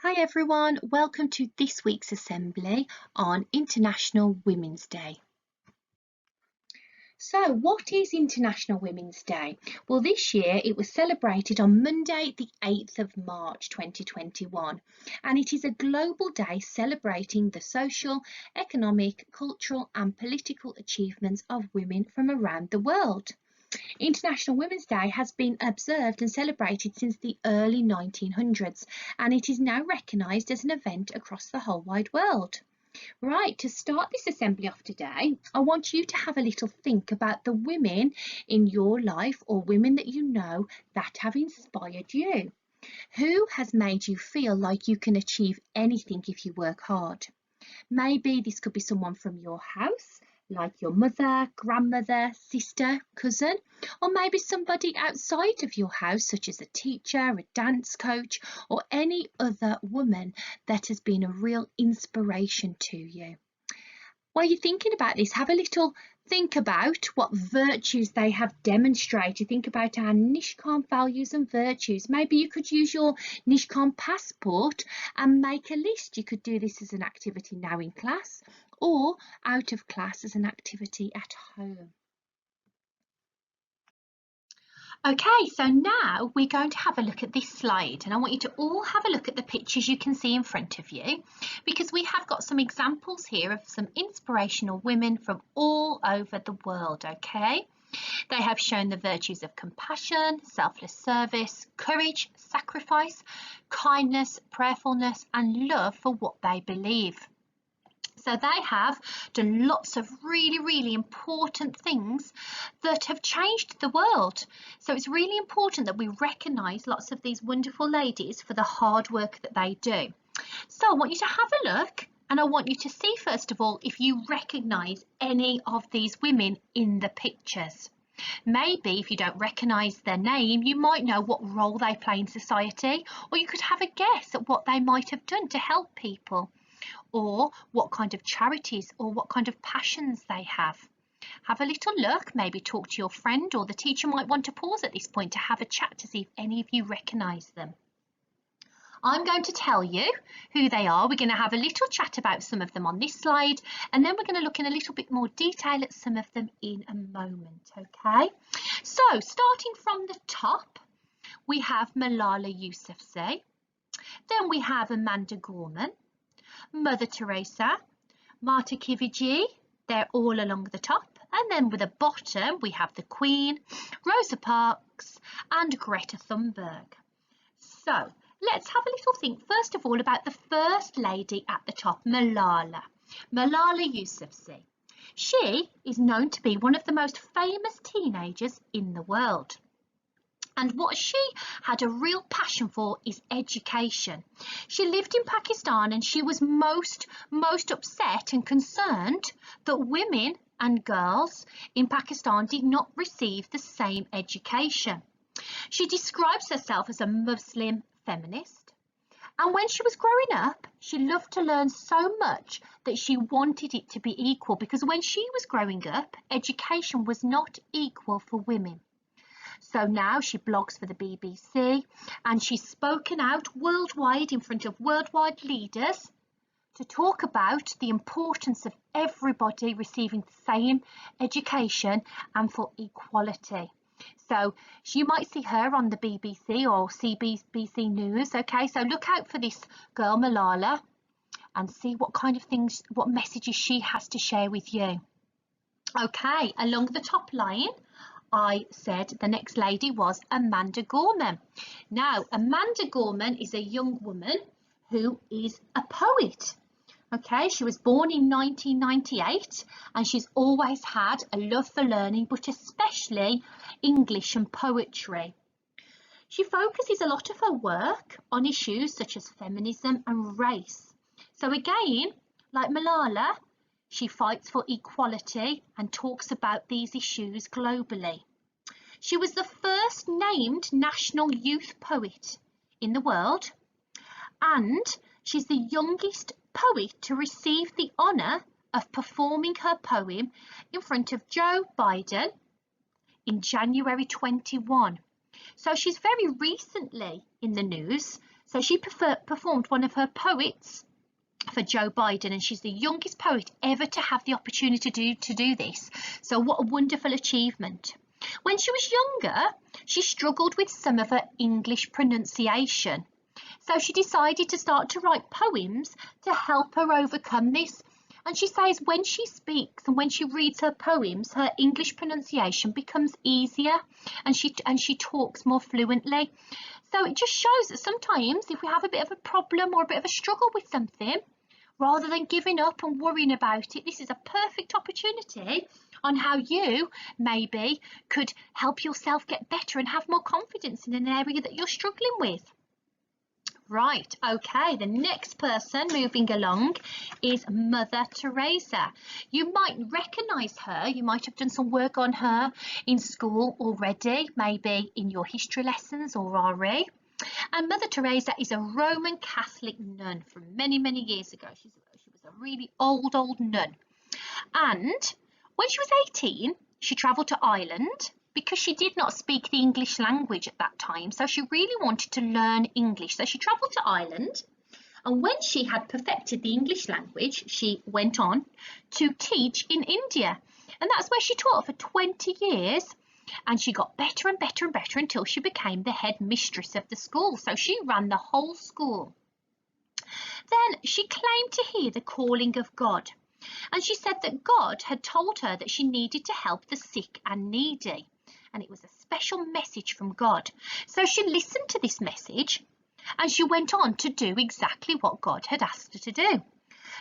Hi everyone, welcome to this week's assembly on International Women's Day. So what is International Women's Day? Well, this year it was celebrated on Monday the 8th of March 2021, and it is a global day celebrating the social, economic, cultural and political achievements of women from around the world. International Women's Day has been observed and celebrated since the early 1900s, and it is now recognised as an event across the whole wide world. Right, to start this assembly off today, I want you to have a little think about the women in your life or women that you know that have inspired you. Who has made you feel like you can achieve anything if you work hard? Maybe this could be someone from your house, like your mother, grandmother, sister, cousin, or maybe somebody outside of your house, such as a teacher, a dance coach, or any other woman that has been a real inspiration to you. While you're thinking about this, have a little think about what virtues they have demonstrated. Think about our Nishkan values and virtues. Maybe you could use your Nishkan passport and make a list. You could do this as an activity now in class or out of class as an activity at home. Okay, so now we're going to have a look at this slide, and I want you to all have a look at the pictures you can see in front of you, because we have got some examples here of some inspirational women from all over the world, okay? They have shown the virtues of compassion, selfless service, courage, sacrifice, kindness, prayerfulness, and love for what they believe. So they have done lots of really important things that have changed the world. So it's really important that we recognise lots of these wonderful ladies for the hard work that they do. So I want you to have a look, and I want you to see first of all if you recognise any of these women in the pictures. Maybe if you don't recognise their name, you might know what role they play in society, or you could have a guess at what they might have done to help people, or what kind of charities or what kind of passions they have. Have a little look, maybe talk to your friend, or the teacher might want to pause at this point to have a chat to see if any of you recognise them. I'm going to tell you who they are. We're going to have a little chat about some of them on this slide, and then we're going to look in a little bit more detail at some of them in a moment, okay? So starting from the top, we have Malala Yousafzai, then we have Amanda Gorman, Mother Teresa, Marty Kiverjee, they're all along the top, and then with the bottom we have the Queen, Rosa Parks and Greta Thunberg. So let's have a little think first of all about the first lady at the top, Malala Yousafzai. She is known to be one of the most famous teenagers in the world. And what she had a real passion for is education. She lived in Pakistan, and she was most upset and concerned that women and girls in Pakistan did not receive the same education. She describes herself as a Muslim feminist. And when she was growing up, she loved to learn so much that she wanted it to be equal, because when she was growing up, education was not equal for women. So now she blogs for the BBC, and she's spoken out worldwide in front of worldwide leaders to talk about the importance of everybody receiving the same education and for equality. So you might see her on the BBC or CBBC News, okay? So look out for this girl Malala and see what kind of things, what messages she has to share with you. Okay, along the top line, I said the next lady was Amanda Gorman. Now, Amanda Gorman is a young woman who is a poet. Okay, she was born in 1998, and she's always had a love for learning, but especially English and poetry. She focuses a lot of her work on issues such as feminism and race. So again, like Malala, she fights for equality and talks about these issues globally. She was the first named national youth poet in the world, and she's the youngest poet to receive the honour of performing her poem in front of Joe Biden in January 21. So she's very recently in the news. So she performed one of her poets for Joe Biden, and she's the youngest poet ever to have the opportunity to do this. So what a wonderful achievement. When she was younger, she struggled with some of her English pronunciation. So she decided to start to write poems to help her overcome this. And she says when she speaks and when she reads her poems, her English pronunciation becomes easier and she talks more fluently. So it just shows that sometimes if we have a bit of a problem or a bit of a struggle with something, rather than giving up and worrying about it, this is a perfect opportunity on how you maybe could help yourself get better and have more confidence in an area that you're struggling with. Right, okay, the next person moving along is Mother Teresa. You might recognise her, you might have done some work on her in school already, maybe in your history lessons or RE. And Mother Teresa is a Roman Catholic nun from many, many years ago. She was a really old nun. And when she was 18, she travelled to Ireland because she did not speak the English language at that time. So she really wanted to learn English. So she travelled to Ireland. And when she had perfected the English language, she went on to teach in India. And that's where she taught for 20 years. And she got better and better and better until she became the head mistress of the school. So she ran the whole school. Then she claimed to hear the calling of God. And she said that God had told her that she needed to help the sick and needy. And it was a special message from God. So she listened to this message and she went on to do exactly what God had asked her to do.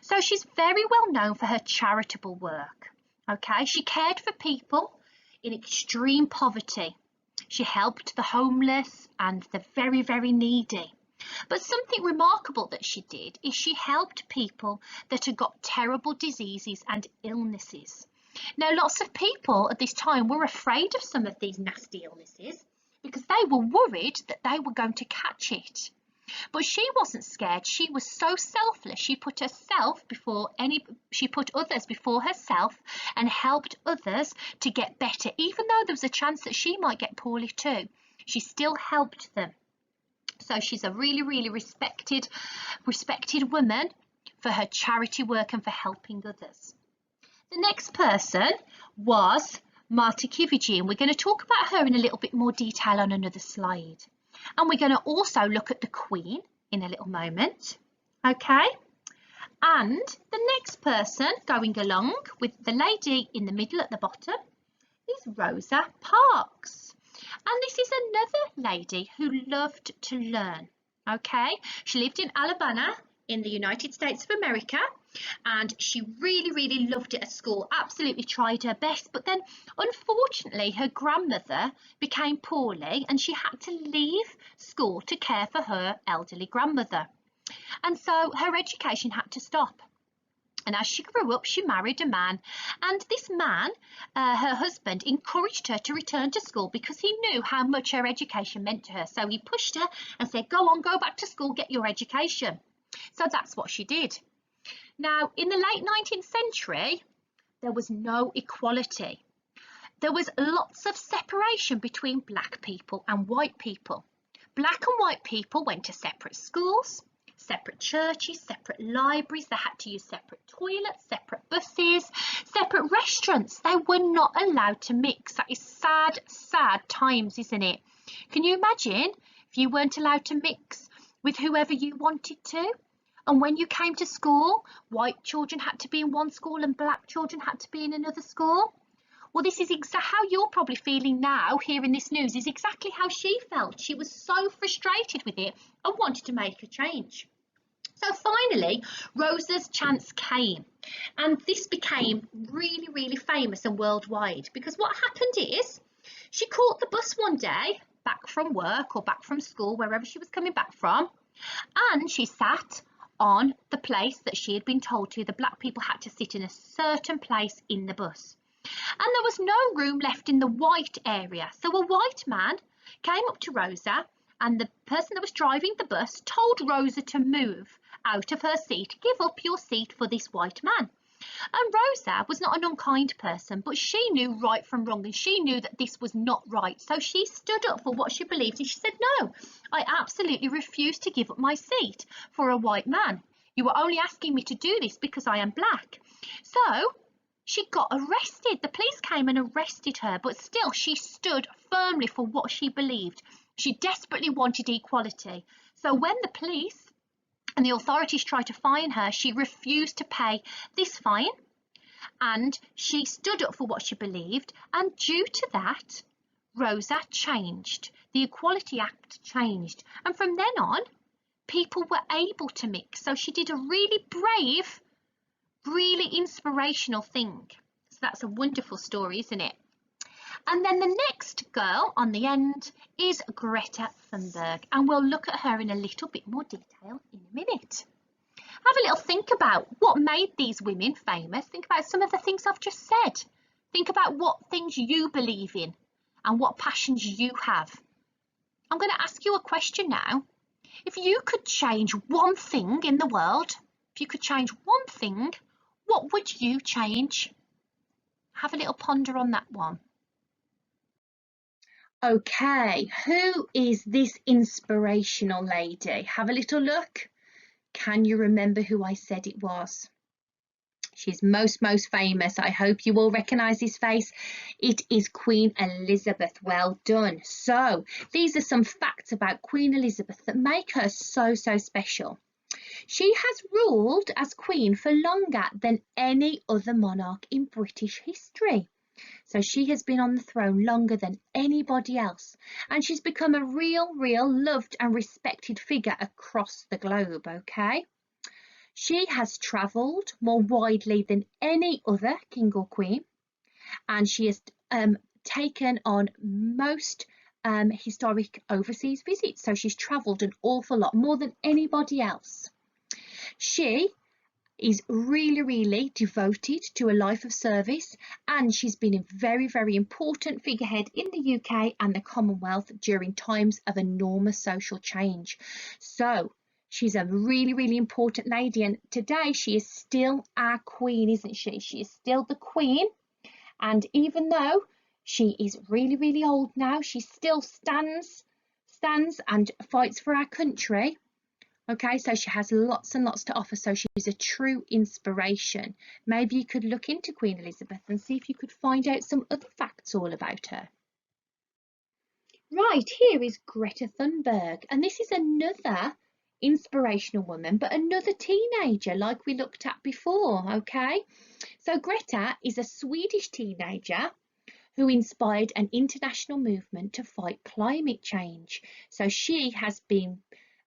So she's very well known for her charitable work. Okay, she cared for people in extreme poverty. She helped the homeless and the very, very needy. But something remarkable that she did is she helped people that had got terrible diseases and illnesses. Now, lots of people at this time were afraid of some of these nasty illnesses because they were worried that they were going to catch it. But she wasn't scared. She was so selfless. She put others before herself and helped others to get better. Even though there was a chance that she might get poorly too, she still helped them. So she's a really, really respected woman for her charity work and for helping others. The next person was Marty Kiverjee, and we're going to talk about her in a little bit more detail on another slide. And we're going to also look at the Queen in a little moment. Okay. And the next person going along with the lady in the middle at the bottom is Rosa Parks. And this is another lady who loved to learn. Okay. She lived in Alabama in the United States of America, and she really, really loved it at school, absolutely tried her best. But then unfortunately her grandmother became poorly and she had to leave school to care for her elderly grandmother, and so her education had to stop. And as she grew up, she married a man, and this man, her husband, encouraged her to return to school because he knew how much her education meant to her. So he pushed her and said, go on, go back to school, get your education. So that's what she did. Now, in the late 19th century, there was no equality. There was lots of separation between black people and white people. Black and white people went to separate schools, separate churches, separate libraries. They had to use separate toilets, separate buses, separate restaurants. They were not allowed to mix. That is sad, sad times, isn't it? Can you imagine if you weren't allowed to mix with whoever you wanted to? And when you came to school, white children had to be in one school and black children had to be in another school. Well, this is how you're probably feeling now, hearing this news, is exactly how she felt. She was so frustrated with it and wanted to make a change. So finally, Rosa's chance came, and this became really, really famous and worldwide, because what happened is she caught the bus one day back from work or back from school, wherever she was coming back from, and she sat on the place that she had been told to. The black people had to sit in a certain place in the bus, and there was no room left in the white area. So a white man came up to Rosa, and the person that was driving the bus told Rosa to move out of her seat, give up your seat for this white man. And Rosa was not an unkind person, but she knew right from wrong, and she knew that this was not right. So she stood up for what she believed, and she said, no, I absolutely refuse to give up my seat for a white man. You are only asking me to do this because I am black. So she got arrested. The police came and arrested her, but still she stood firmly for what she believed. She desperately wanted equality. So when the police and the authorities tried to fine her, she refused to pay this fine, and she stood up for what she believed, and due to that, Rosa changed. The Equality Act changed, and from then on, people were able to mix. So she did a really brave, really inspirational thing. So that's a wonderful story, isn't it? And then the next girl on the end is Greta Thunberg, and we'll look at her in a little bit more detail in a minute. Have a little think about what made these women famous. Think about some of the things I've just said. Think about what things you believe in and what passions you have. I'm going to ask you a question now. If you could change one thing in the world, if you could change one thing, what would you change? Have a little ponder on that one. Okay, who is this inspirational lady? Have a little look. Can you remember who I said it was? She's most famous. I hope you all recognise this face. It is Queen Elizabeth. Well done. So these are some facts about Queen Elizabeth that make her so special. She has ruled as Queen for longer than any other monarch in British history. So she has been on the throne longer than anybody else, and she's become a real loved and respected figure across the globe, okay? She has travelled more widely than any other king or queen, and she has taken on most historic overseas visits. So she's travelled an awful lot, more than anybody else. She is really devoted to a life of service, and she's been a very important figurehead in the UK and the Commonwealth during times of enormous social change. So she's a really important lady, and today she is still our queen, isn't she? She is still the queen, and even though she is really old now, she still stands and fights for our country. Okay, so she has lots and lots to offer, so she's a true inspiration. Maybe you could look into Queen Elizabeth and see if you could find out some other facts all about her. Right, here is Greta Thunberg, and this is another inspirational woman, but another teenager like we looked at before, okay? So Greta is a Swedish teenager who inspired an international movement to fight climate change. So she has been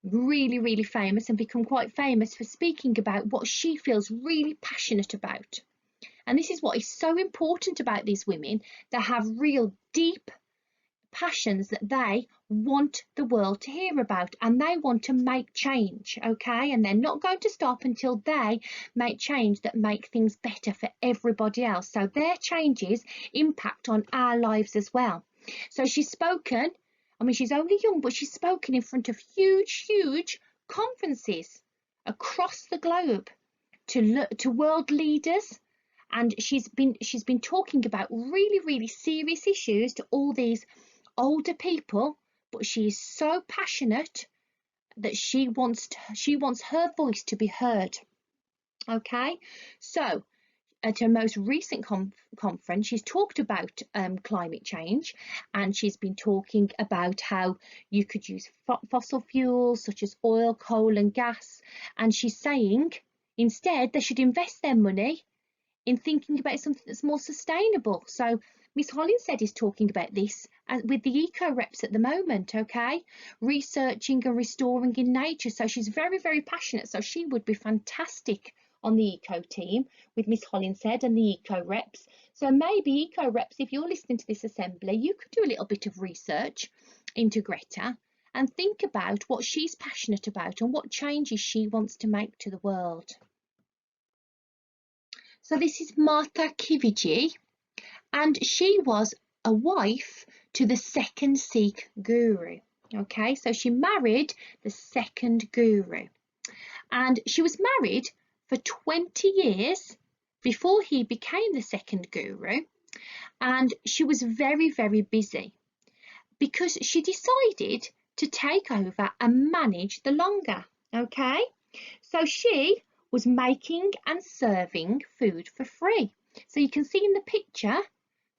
really famous and become quite famous for speaking about what she feels really passionate about. And this is what is so important about these women. They have real deep passions that they want the world to hear about, and they want to make change, okay? And they're not going to stop until they make change that make things better for everybody else. So their changes impact on our lives as well. So she's spoken, I mean, she's only young, but she's spoken in front of huge conferences across the globe to world leaders, and she's been talking about really serious issues to all these older people. But she is so passionate that she wants her voice to be heard. Okay, so at her most recent conference, she's talked about climate change, and she's been talking about how you could use fossil fuels such as oil, coal and gas, and she's saying instead they should invest their money in thinking about something that's more sustainable. So Miss Hollinshead is talking about this with the eco reps at the moment, okay, researching and restoring in nature. So she's very passionate, so she would be fantastic on the eco team with Miss Hollinshead and the eco reps. So maybe eco reps, if you're listening to this assembly, you could do a little bit of research into Greta and think about what she's passionate about and what changes she wants to make to the world. So this is Marty Kiverjee, and she was a wife to the second Sikh guru. Okay, so she married the second guru, and she was married for 20 years before he became the second guru, and she was very, very busy because she decided to take over and manage the Langar. Okay, so she was making and serving food for free. So you can see in the picture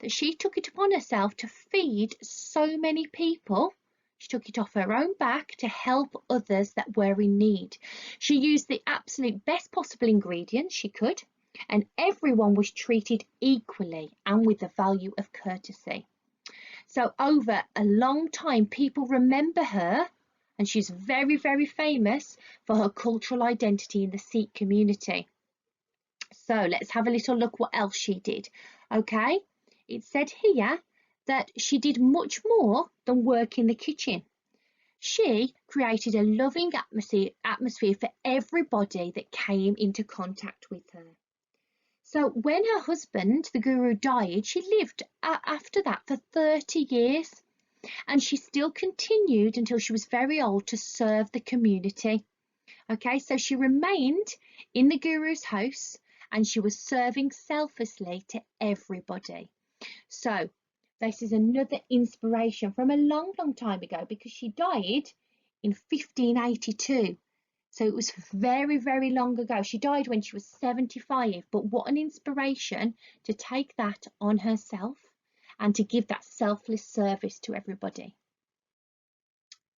that she took it upon herself to feed so many people. She took it off her own back to help others that were in need. She used the absolute best possible ingredients she could, and everyone was treated equally and with the value of courtesy. So over a long time, people remember her, and she's very, very famous for her cultural identity in the Sikh community. So let's have a little look what else she did. Okay, it said here that she did much more than work in the kitchen. She created a loving atmosphere for everybody that came into contact with her. So when her husband, the guru, died, she lived after that for 30 years. And she still continued until she was very old to serve the community. Okay, so she remained in the guru's house and she was serving selflessly to everybody. So this is another inspiration from a long, long time ago, because she died in 1582. So it was very, very long ago. She died when she was 75, but what an inspiration to take that on herself and to give that selfless service to everybody.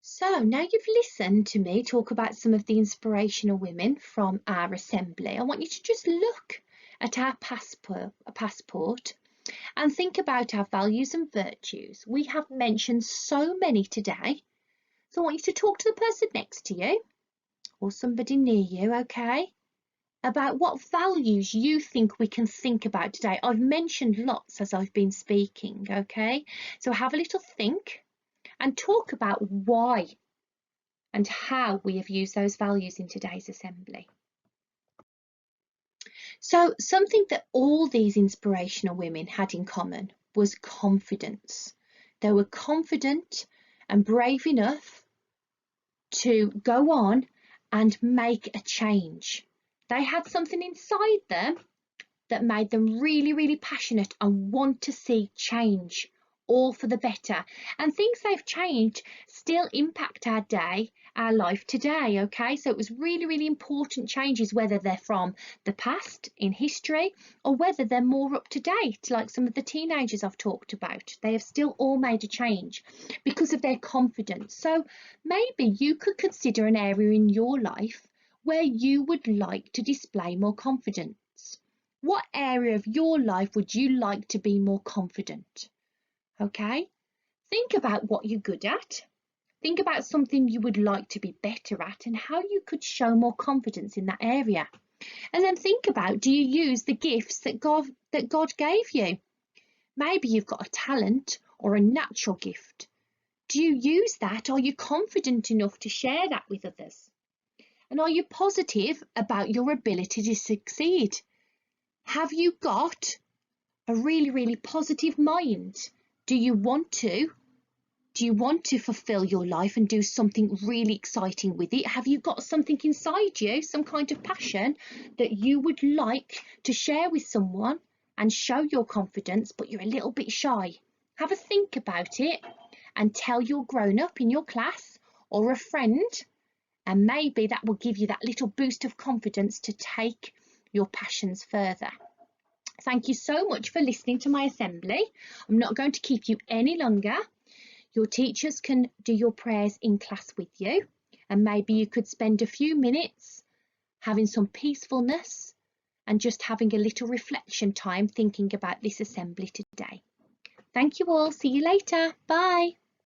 So now you've listened to me talk about some of the inspirational women from our assembly. I want you to just look at our passport and think about our values and virtues. We have mentioned so many today. So I want you to talk to the person next to you or somebody near you, okay, about what values you think we can think about today. I've mentioned lots as I've been speaking, okay? So have a little think and talk about why and how we have used those values in today's assembly. So something that all these inspirational women had in common was confidence. They were confident and brave enough to go on and make a change. They had something inside them that made them really, really passionate and want to see change, all for the better. And things they've changed still impact our day, our life today, okay? So it was really, really important changes, whether they're from the past in history or whether they're more up to date, like some of the teenagers I've talked about. They have still all made a change because of their confidence. So maybe you could consider an area in your life where you would like to display more confidence. What area of your life would you like to be more confident? Okay, think about what you're good at. Think about something you would like to be better at and how you could show more confidence in that area. And then think about, do you use the gifts that God gave you? Maybe you've got a talent or a natural gift. Do you use that? Are you confident enough to share that with others? And are you positive about your ability to succeed? Have you got a really, really positive mind? Do you want to fulfill your life and do something really exciting with it? Have you got something inside you, some kind of passion that you would like to share with someone and show your confidence, but you're a little bit shy? Have a think about it and tell your grown-up in your class or a friend, and maybe that will give you that little boost of confidence to take your passions further. Thank you so much for listening to my assembly. I'm not going to keep you any longer. Your teachers can do your prayers in class with you, and maybe you could spend a few minutes having some peacefulness and just having a little reflection time thinking about this assembly today. Thank you all. See you later. Bye.